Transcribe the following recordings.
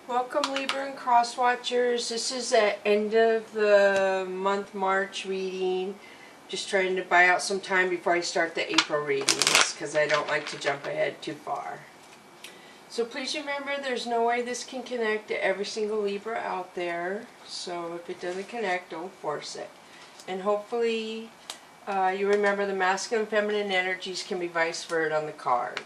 Welcome Libra and Cross Watchers. This is the end of the month March reading. Just trying to buy out some time before I start the April readings because I don't like to jump ahead too far. So please remember there's no way this can connect to every single Libra out there. So if it doesn't connect, don't force it. And hopefully you remember the masculine and feminine energies can be vice versa on the card.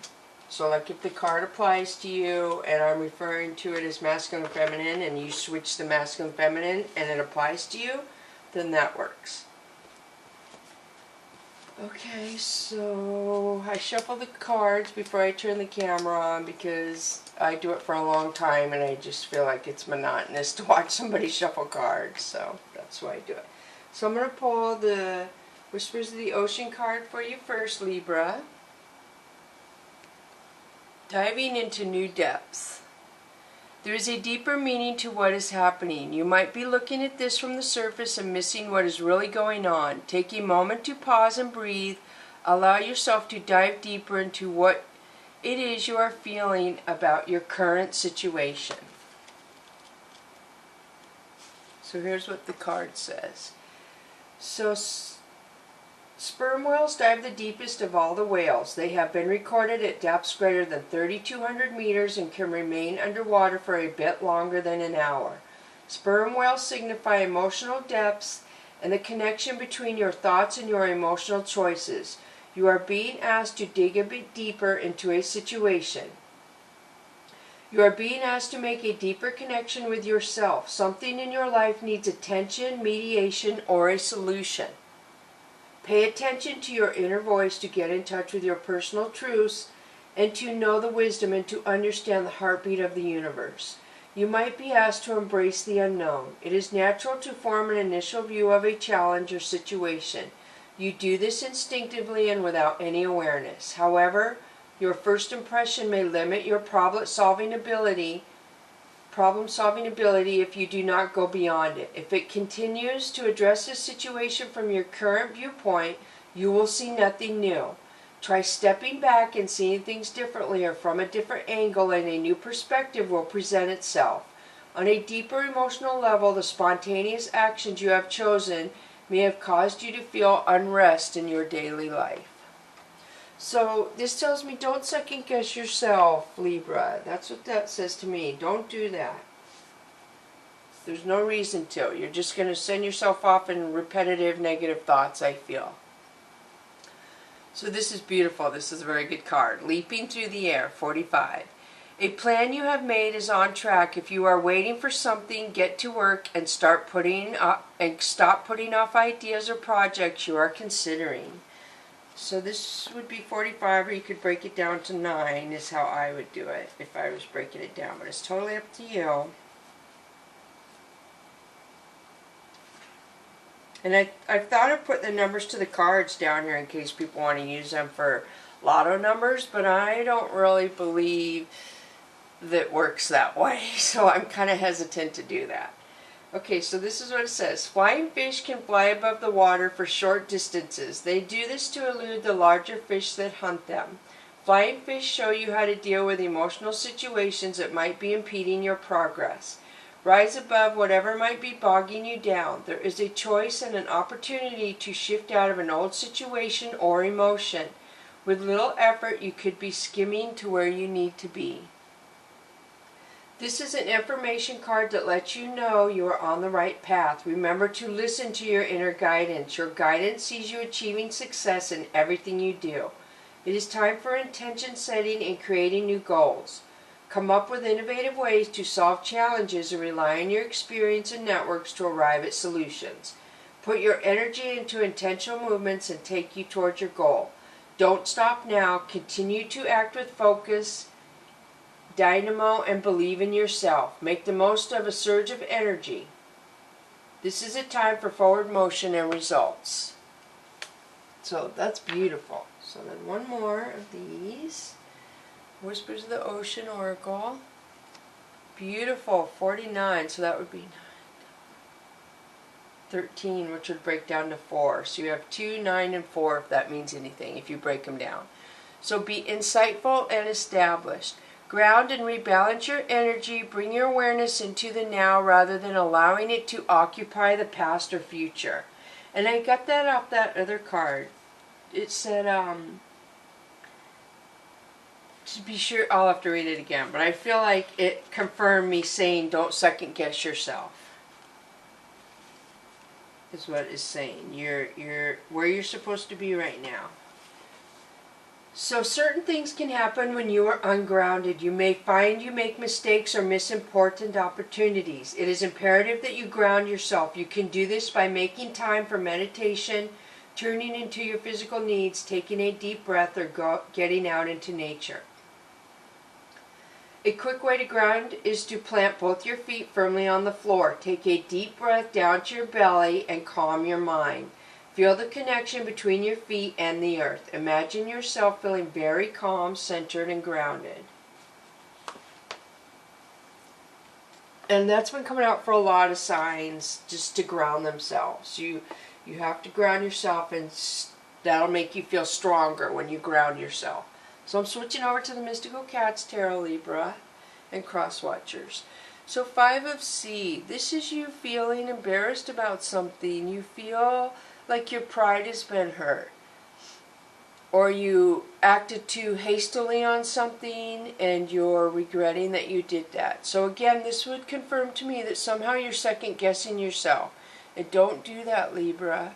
So like if the card applies to you and I'm referring to it as masculine and feminine and you switch the masculine and feminine and it applies to you, then that works. Okay, so I shuffle the cards before I turn the camera on because I do it for a long time and I just feel like it's monotonous to watch somebody shuffle cards, so that's why I do it. So I'm going to pull the Whispers of the Ocean card for you first, Libra. Diving into new depths. There is a deeper meaning to what is happening. You might be looking at this from the surface and missing what is really going on. Take a moment to pause and breathe. Allow yourself to dive deeper into what it is you are feeling about your current situation. So here's what the card says. So sperm whales dive the deepest of all the whales. They have been recorded at depths greater than 3,200 meters and can remain underwater for a bit longer than an hour. Sperm whales signify emotional depths and the connection between your thoughts and your emotional choices. You are being asked to dig a bit deeper into a situation. You are being asked to make a deeper connection with yourself. Something in your life needs attention, mediation, or a solution. Pay attention to your inner voice to get in touch with your personal truths and to know the wisdom and to understand the heartbeat of the universe. You might be asked to embrace the unknown. It is natural to form an initial view of a challenge or situation. You do this instinctively and without any awareness. However, your first impression may limit your problem-solving ability if you do not go beyond it. If it continues to address this situation from your current viewpoint, you will see nothing new. Try stepping back and seeing things differently or from a different angle, and a new perspective will present itself. On a deeper emotional level, the spontaneous actions you have chosen may have caused you to feel unrest in your daily life. So this tells me don't second guess yourself, Libra. That's what that says to me. Don't do that. There's no reason to. You're just going to send yourself off in repetitive negative thoughts, I feel. So this is beautiful. This is a very good card. Leaping through the air, 45. A plan you have made is on track. If you are waiting for something, get to work and stop putting off ideas or projects you are considering. So this would be 45, or you could break it down to 9 is how I would do it if I was breaking it down. But it's totally up to you. And I've thought of putting the numbers to the cards down here in case people want to use them for lotto numbers. But I don't really believe that works that way. So I'm kind of hesitant to do that. Okay, so this is what it says. Flying fish can fly above the water for short distances. They do this to elude the larger fish that hunt them. Flying fish show you how to deal with emotional situations that might be impeding your progress. Rise above whatever might be bogging you down. There is a choice and an opportunity to shift out of an old situation or emotion. With little effort, you could be skimming to where you need to be. This is an information card that lets you know you are on the right path. Remember to listen to your inner guidance. Your guidance sees you achieving success in everything you do. It is time for intention setting and creating new goals. Come up with innovative ways to solve challenges and rely on your experience and networks to arrive at solutions. Put your energy into intentional movements and take you towards your goal. Don't stop now. Continue to act with focus, dynamo, and believe in yourself. Make the most of a surge of energy. This is a time for forward motion and results. So that's beautiful. So then one more of these. Whispers of the Ocean Oracle. Beautiful, 49. So that would be 13, which would break down to 4. So you have 2, 9, and 4 if that means anything, if you break them down. So be insightful and established. Ground and rebalance your energy. Bring your awareness into the now rather than allowing it to occupy the past or future. And I got that off that other card. It said, to be sure, I'll have to read it again, but I feel like it confirmed me saying don't second guess yourself. Is what it's saying. You're where you're supposed to be right now. So certain things can happen when you are ungrounded. You may find you make mistakes or miss important opportunities. It is imperative that you ground yourself. You can do this by making time for meditation, tuning into your physical needs, taking a deep breath, or getting out into nature. A quick way to ground is to plant both your feet firmly on the floor. Take a deep breath down to your belly and calm your mind. Feel the connection between your feet and the earth. Imagine yourself feeling very calm, centered, and grounded. And that's been coming out for a lot of signs, just to ground themselves. You have to ground yourself, and that'll make you feel stronger when you ground yourself. So I'm switching over to the Mystical Cats Tarot, Libra, and Cross Watchers. So 5 of C, this is you feeling embarrassed about something. You feel like your pride has been hurt. Or you acted too hastily on something and you're regretting that you did that. So again, this would confirm to me that somehow you're second guessing yourself. And don't do that, Libra.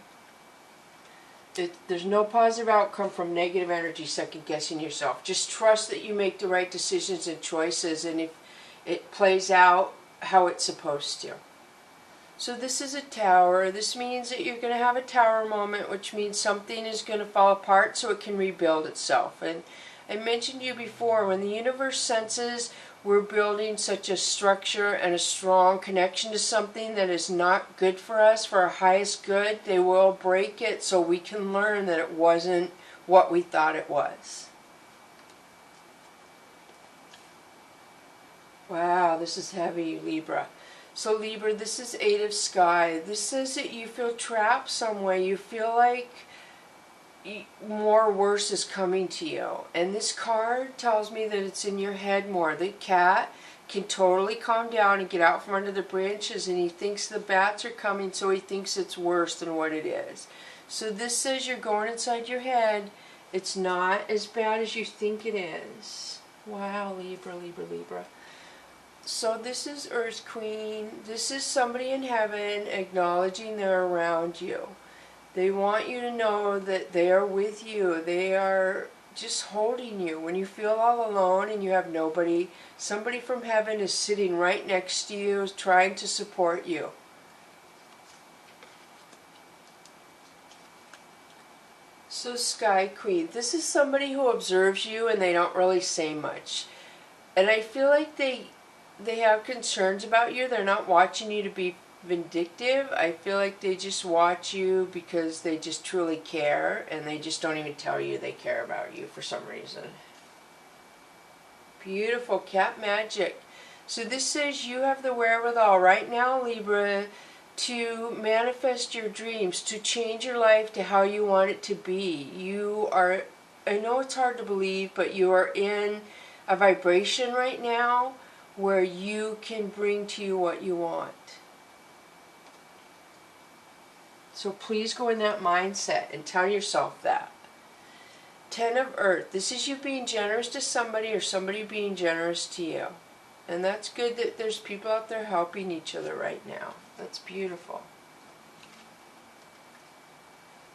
There's no positive outcome from negative energy second guessing yourself. Just trust that you make the right decisions and choices, and if it plays out how it's supposed to. So this is a tower. This means that you're going to have a tower moment, which means something is going to fall apart so it can rebuild itself. And I mentioned to you before, when the universe senses we're building such a structure and a strong connection to something that is not good for us, for our highest good, they will break it so we can learn that it wasn't what we thought it was. Wow, this is heavy, Libra. So Libra, this is 8 of Sky. This says that you feel trapped some way. You feel like more worse is coming to you. And this card tells me that it's in your head more. The cat can totally calm down and get out from under the branches, and he thinks the bats are coming, so he thinks it's worse than what it is. So this says you're going inside your head. It's not as bad as you think it is. Wow, Libra, Libra, Libra. So this is Earth Queen. This is somebody in heaven acknowledging they're around you. They want you to know that they are with you. They are just holding you. When you feel all alone and you have nobody, somebody from heaven is sitting right next to you, trying to support you. So Sky Queen, this is somebody who observes you and they don't really say much. And I feel like they have concerns about you. They're not watching you to be vindictive. I feel like they just watch you because they just truly care, and they just don't even tell you they care about you for some reason. Beautiful cat magic. So this says you have the wherewithal right now, Libra, to manifest your dreams, to change your life to how you want it to be. You are, I know it's hard to believe, but you are in a vibration right now where you can bring to you what you want. So please go in that mindset and tell yourself that. 10 of Earth. This is you being generous to somebody or somebody being generous to you. And that's good that there's people out there helping each other right now. That's beautiful.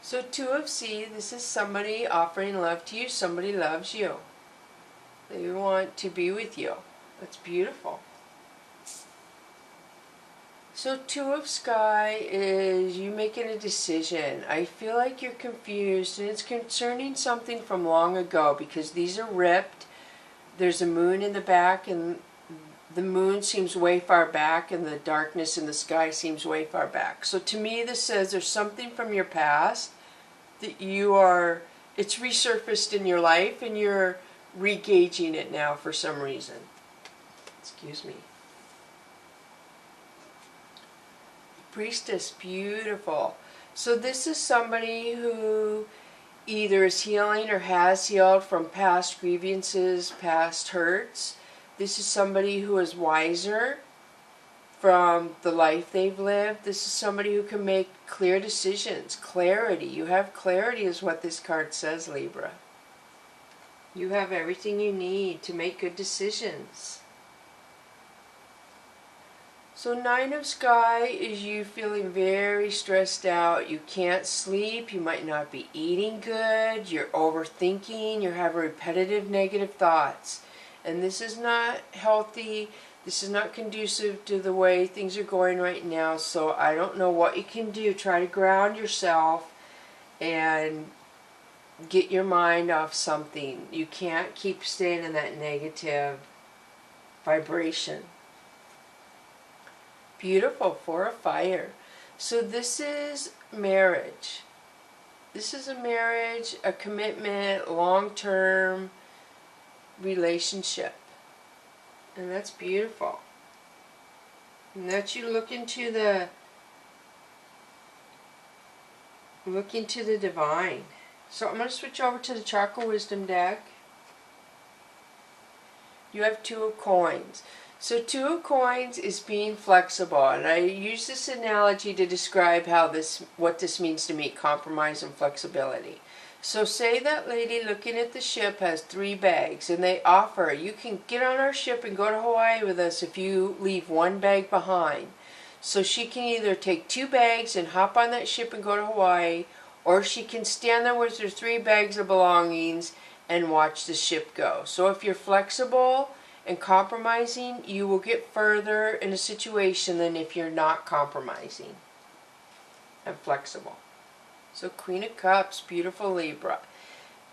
So 2 of C. This is somebody offering love to you. Somebody loves you. They want to be with you. That's beautiful. So 2 of Sky is you making a decision. I feel like you're confused, and it's concerning something from long ago because these are ripped. There's a moon in the back, and the moon seems way far back, and the darkness in the sky seems way far back. So to me this says there's something from your past that it's resurfaced in your life, and you're re-gauging it now for some reason. Excuse me. Priestess, beautiful. So this is somebody who either is healing or has healed from past grievances, past hurts. This is somebody who is wiser from the life they've lived. This is somebody who can make clear decisions. Clarity. You have clarity is what this card says, Libra. You have everything you need to make good decisions. So Nine of Sky is you feeling very stressed out. You can't sleep. You might not be eating good. You're overthinking. You have repetitive negative thoughts. And this is not healthy. This is not conducive to the way things are going right now. So I don't know what you can do. Try to ground yourself and get your mind off something. You can't keep staying in that negative vibration. Beautiful. Four of Fire. So this is marriage. This is a marriage, a commitment, long-term relationship. And that's beautiful. And that you look into the divine. So I'm going to switch over to the Chakra Wisdom deck. You have Two of Coins. So Two of Coins is being flexible, and I use this analogy to describe what this means to me, compromise and flexibility. So say that lady looking at the ship has 3 bags, and they offer, you can get on our ship and go to Hawaii with us if you leave 1 bag behind. So she can either take 2 bags and hop on that ship and go to Hawaii, or she can stand there with her 3 bags of belongings and watch the ship go. So if you're flexible and compromising, you will get further in a situation than if you're not compromising and flexible. So Queen of Cups, beautiful Libra.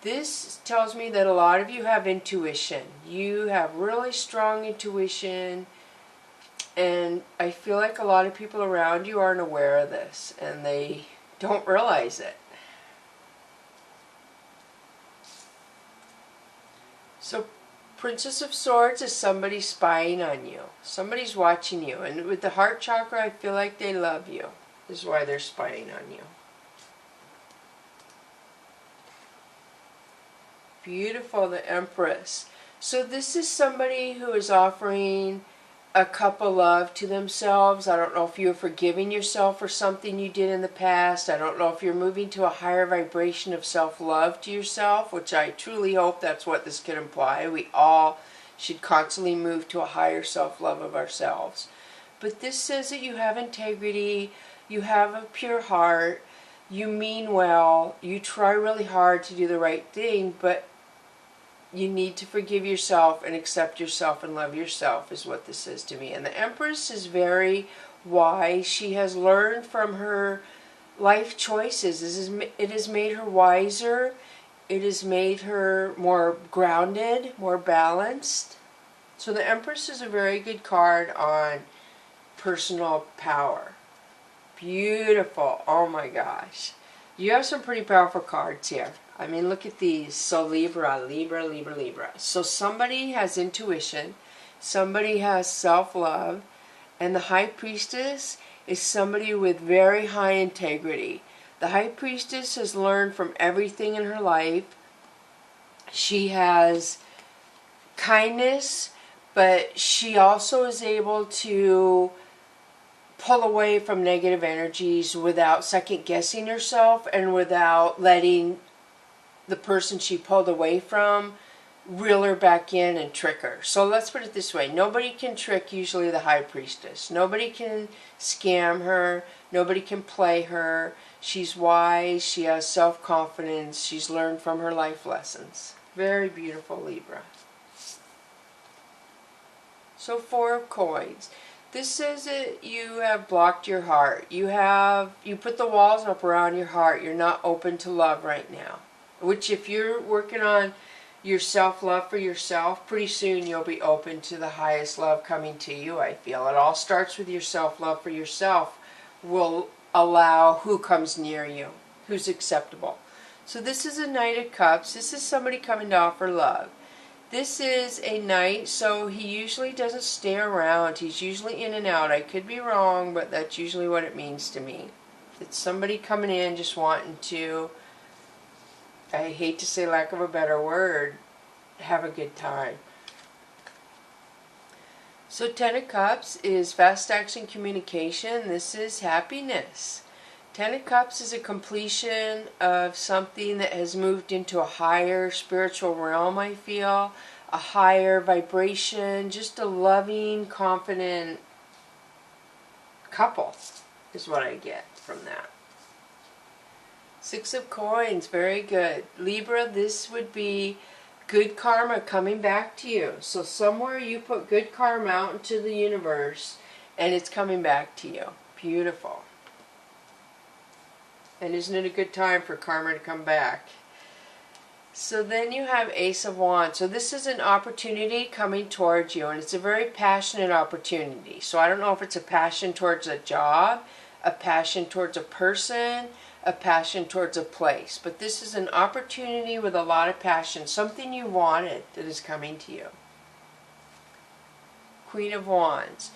This tells me that a lot of you have intuition. You have really strong intuition, and I feel like a lot of people around you aren't aware of this, and they don't realize it. So Princess of Swords is somebody spying on you. Somebody's watching you. And with the heart chakra, I feel like they love you. This is why they're spying on you. Beautiful, the Empress. So this is somebody who is offering a cup of love to themselves. I don't know if you're forgiving yourself for something you did in the past. I don't know if you're moving to a higher vibration of self-love to yourself, which I truly hope that's what this could imply. We all should constantly move to a higher self-love of ourselves. But this says that you have integrity, you have a pure heart, you mean well, you try really hard to do the right thing, but you need to forgive yourself and accept yourself and love yourself is what this says to me. And the Empress is very wise. She has learned from her life choices. It has made her wiser. It has made her more grounded, more balanced. So the Empress is a very good card on personal power. Beautiful. Oh my gosh. You have some pretty powerful cards here. I mean, look at these. So Libra, Libra, Libra, Libra. So somebody has intuition. Somebody has self-love. And the High Priestess is somebody with very high integrity. The High Priestess has learned from everything in her life. She has kindness, but she also is able to pull away from negative energies without second-guessing herself and without letting the person she pulled away from reel her back in and trick her. So let's put it this way. Nobody can trick usually the High Priestess. Nobody can scam her. Nobody can play her. She's wise. She has self-confidence. She's learned from her life lessons. Very beautiful, Libra. So Four of Coins. This says that you have blocked your heart. You put the walls up around your heart. You're not open to love right now. Which if you're working on your self-love for yourself, pretty soon you'll be open to the highest love coming to you, I feel. It all starts with your self-love for yourself will allow who comes near you, who's acceptable. So this is a Knight of Cups. This is somebody coming to offer love. This is a knight, so he usually doesn't stay around. He's usually in and out. I could be wrong, but that's usually what it means to me. It's somebody coming in just wanting to, I hate to say lack of a better word, have a good time. So 10 of Cups is fast action communication. This is happiness. 10 of Cups is a completion of something that has moved into a higher spiritual realm, I feel. A higher vibration, just a loving, confident couple is what I get from that. 6 of Coins, very good. Libra, this would be good karma coming back to you. So somewhere you put good karma out into the universe and it's coming back to you. Beautiful. And isn't it a good time for karma to come back? So then you have Ace of Wands. So this is an opportunity coming towards you, and it's a very passionate opportunity. So I don't know if it's a passion towards a job, a passion towards a person, a passion towards a place. But this is an opportunity with a lot of passion, something you wanted that is coming to you. Queen of Wands.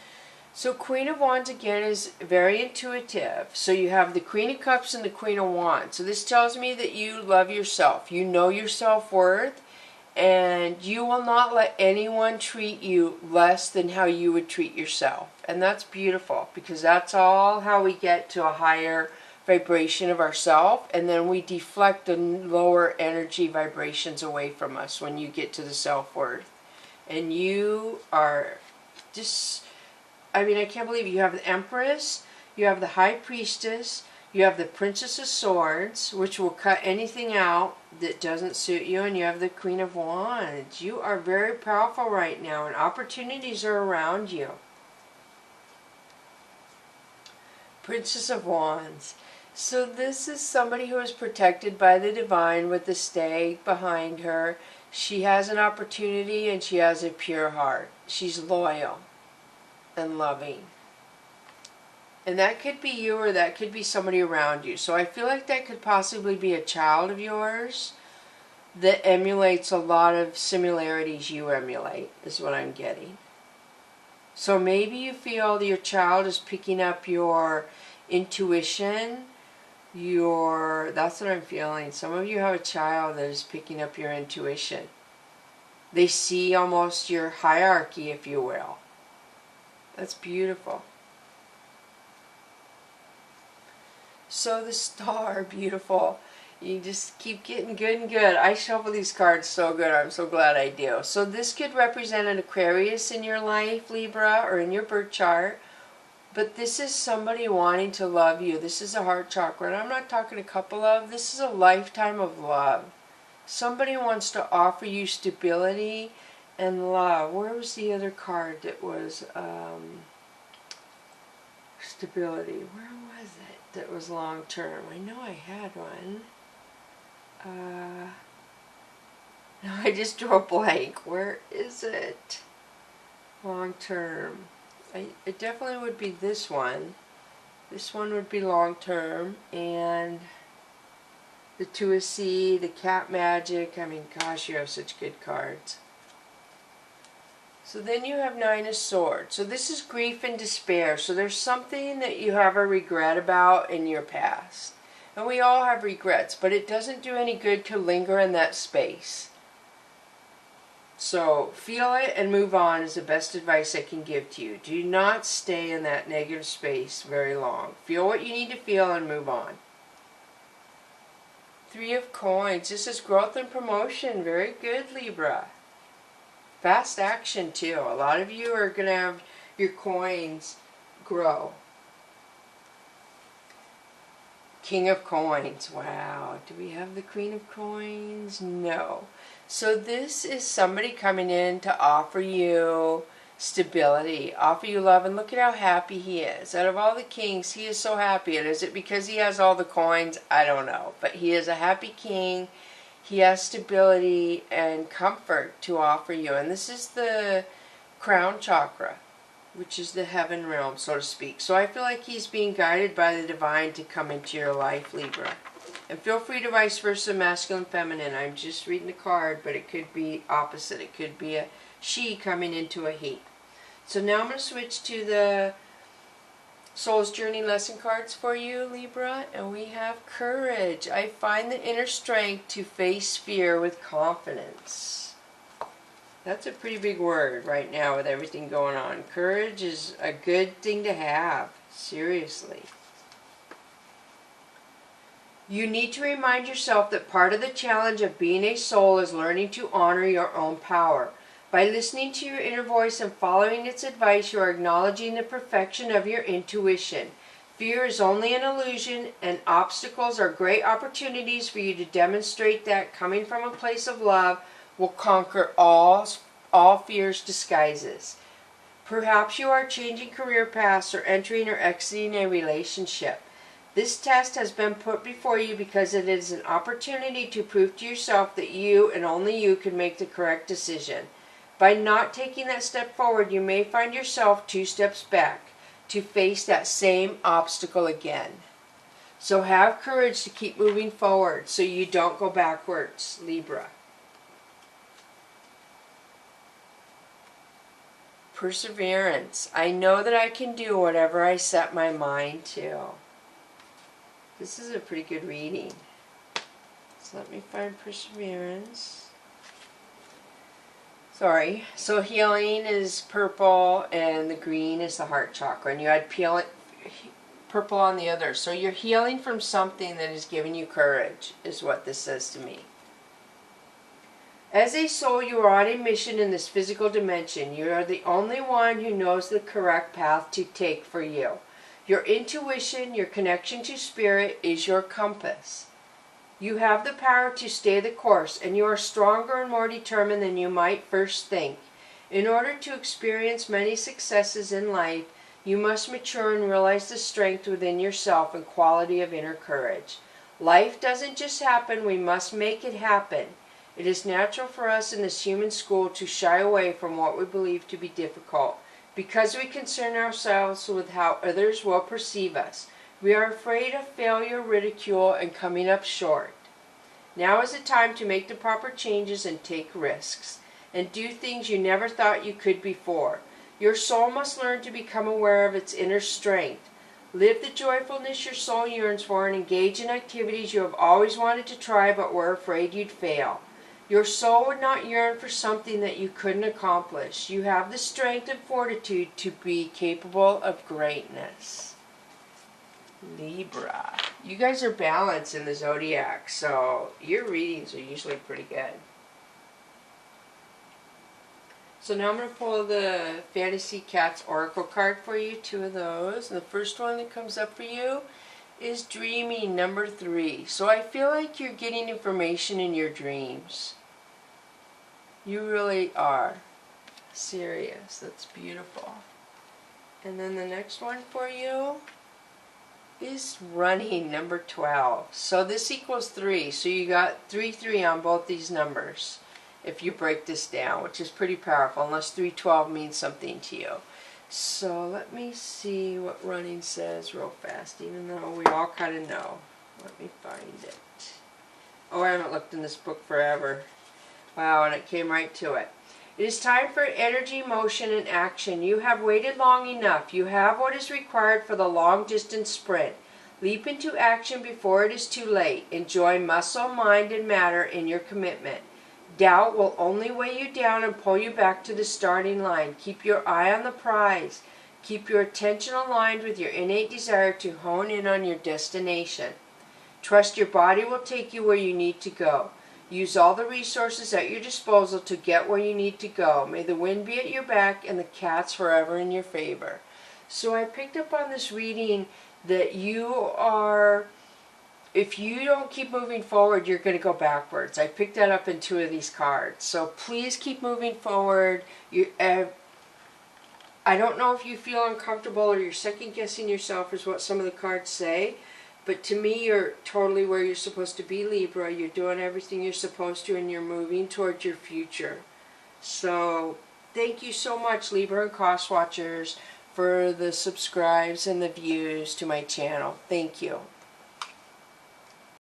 So Queen of Wands again is very intuitive. So you have the Queen of Cups and the Queen of Wands. So this tells me that you love yourself. You know your self-worth, and you will not let anyone treat you less than how you would treat yourself. And that's beautiful, because that's all how we get to a higher vibration of ourself, and then we deflect the lower energy vibrations away from us when you get to the self-worth. And you are just, I mean, I can't believe it. You have the Empress, you have the High Priestess, you have the Princess of Swords, which will cut anything out that doesn't suit you, and you have the Queen of Wands. You are very powerful right now, and opportunities are around you. Princess of Wands. So this is somebody who is protected by the divine with the stag behind her. She has an opportunity and she has a pure heart. She's loyal and loving. And that could be you, or that could be somebody around you. So I feel like that could possibly be a child of yours that emulates a lot of similarities you emulate, is what I'm getting. So maybe you feel your child is picking up your intuition, that's what I'm feeling. Some of you have a child that is picking up your intuition. They see almost your hierarchy, if you will. That's beautiful. So the Star, beautiful. You just keep getting good and good. I shuffle these cards so good. I'm so glad I do. So this could represent an Aquarius in your life, Libra, or in your birth chart. But this is somebody wanting to love you. This is a heart chakra. And I'm not talking a couple of. This is a lifetime of love. Somebody wants to offer you stability and love. Where was the other card that was stability? Where was it that was long term? I know I had one. No, I just drew a blank. Where is it? Long term. It definitely would be this one. This one would be long term, and the Two of Sea, the Cat Magic. I mean, gosh, you have such good cards. So then you have Nine of Swords. So this is grief and despair. So there's something that you have a regret about in your past. And we all have regrets, but it doesn't do any good to linger in that space. So feel it and move on is the best advice I can give to you. Do not stay in that negative space very long. Feel what you need to feel and move on. Three of Coins. This is growth and promotion. Very good, Libra. Fast action too. A lot of you are going to have your coins grow. King of Coins. Wow. Do we have the Queen of Coins? No. So this is somebody coming in to offer you stability, offer you love, and look at how happy he is. Out of all the kings, he is so happy. And is it because he has all the coins? I don't know. But he is a happy king. He has stability and comfort to offer you. And this is the crown chakra, which is the heaven realm, so to speak. So I feel like he's being guided by the divine to come into your life, Libra. And feel free to vice versa, masculine, feminine. I'm just reading the card, but it could be opposite. It could be a she coming into a he. So now I'm going to switch to the Soul's Journey lesson cards for you, Libra. And we have courage. I find the inner strength to face fear with confidence. That's a pretty big word right now with everything going on. Courage is a good thing to have. Seriously. You need to remind yourself that part of the challenge of being a soul is learning to honor your own power. By listening to your inner voice and following its advice, you are acknowledging the perfection of your intuition. Fear is only an illusion, and obstacles are great opportunities for you to demonstrate that coming from a place of love will conquer all fear's disguises. Perhaps you are changing career paths or entering or exiting a relationship. This test has been put before you because it is an opportunity to prove to yourself that you and only you can make the correct decision. By not taking that step forward, you may find yourself 2 steps back to face that same obstacle again. So have courage to keep moving forward so you don't go backwards, Libra. Perseverance. I know that I can do whatever I set my mind to. This is a pretty good reading. So let me find perseverance. Sorry. So healing is purple and the green is the heart chakra. And you had purple on the other. So you're healing from something that is giving you courage, is what this says to me. As a soul, you are on a mission in this physical dimension. You are the only one who knows the correct path to take for you. Your intuition, your connection to spirit, is your compass. You have the power to stay the course, and you are stronger and more determined than you might first think. In order to experience many successes in life, you must mature and realize the strength within yourself and quality of inner courage. Life doesn't just happen, we must make it happen. It is natural for us in this human school to shy away from what we believe to be difficult, because we concern ourselves with how others will perceive us. We are afraid of failure, ridicule, and coming up short. Now is the time to make the proper changes and take risks, and do things you never thought you could before. Your soul must learn to become aware of its inner strength. Live the joyfulness your soul yearns for and engage in activities you have always wanted to try but were afraid you'd fail. Your soul would not yearn for something that you couldn't accomplish. You have the strength and fortitude to be capable of greatness. Libra. You guys are balanced in the zodiac, so your readings are usually pretty good. So now I'm going to pull the Fantasy Cats Oracle card for you, 2 of those. And the first one that comes up for you is Dreaming, number 3. So I feel like you're getting information in your dreams. You really are. Serious. That's beautiful. And then the next one for you is Running, number 12. So this equals 3. So you got 3, 3 on both these numbers if you break this down, which is pretty powerful, unless 312 means something to you. So let me see what running says real fast, even though we all kind of know. Let me find it. Oh, I haven't looked in this book forever. Wow, and it came right to it. It is time for energy, motion, and action. You have waited long enough. You have what is required for the long-distance sprint. Leap into action before it is too late. Enjoy muscle, mind, and matter in your commitment. Doubt will only weigh you down and pull you back to the starting line. Keep your eye on the prize. Keep your attention aligned with your innate desire to hone in on your destination. Trust your body will take you where you need to go. Use all the resources at your disposal to get where you need to go. May the wind be at your back and the cats forever in your favor. So I picked up on this reading that you are, if you don't keep moving forward, you're going to go backwards. I picked that up in 2 of these cards. So please keep moving forward. I don't know if you feel uncomfortable or you're second guessing yourself is what some of the cards say. But to me, you're totally where you're supposed to be, Libra. You're doing everything you're supposed to, and you're moving towards your future. So thank you so much, Libra and Cross Watchers, for the subscribes and the views to my channel. Thank you.